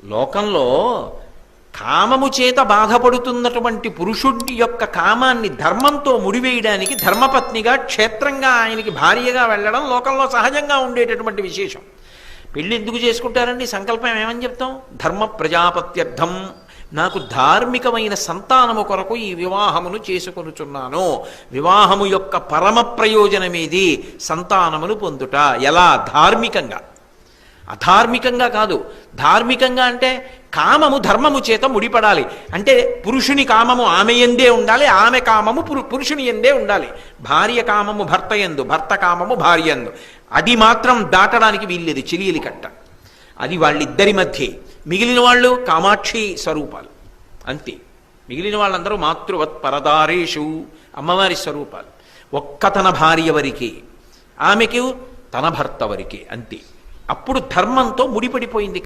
లోకంలో కామము చేత బాధపడుతున్నటువంటి పురుషుడి యొక్క కామాన్ని ధర్మంతో ముడివేయడానికి ధర్మపత్నిగా క్షేత్రంగా ఆయనకి భార్యగా వెళ్ళడం లోకంలో సహజంగా ఉండేటటువంటి విశేషం. పెళ్ళి ఎందుకు చేసుకుంటారండి? సంకల్పం ఏమని చెప్తాం? ధర్మ ప్రజాపత్యర్థం, నాకు ధార్మికమైన సంతానము కొరకు ఈ వివాహమును చేసుకొనుచున్నాను. వివాహము యొక్క పరమ ప్రయోజనమేది? సంతానమును పొందుట. ఎలా? ధార్మికంగా, అధార్మికంగా కాదు. ధార్మికంగా అంటే కామము ధర్మము చేత ముడిపడాలి. అంటే పురుషుని కామము ఆమె ఎందే ఉండాలి, ఆమె కామము పురుషుని ఎందే ఉండాలి. భార్య కామము భర్త ఎందు, భర్త కామము భార్య ఎందు. అది మాత్రం దాటడానికి వీల్లేదు. చిలియలి కట్ట అది వాళ్ళిద్దరి మధ్యే. మిగిలిన వాళ్ళు కామాక్షి స్వరూపాలు అంతే. మిగిలిన వాళ్ళందరూ మాతృవత్ పరదారేషు, అమ్మవారి స్వరూపాలు. ఒక్క తన భార్య వరకే, ఆమెకు తన భర్త వరకే, అంతే. అప్పుడు ధర్మంతో ముడిపడిపోయింది.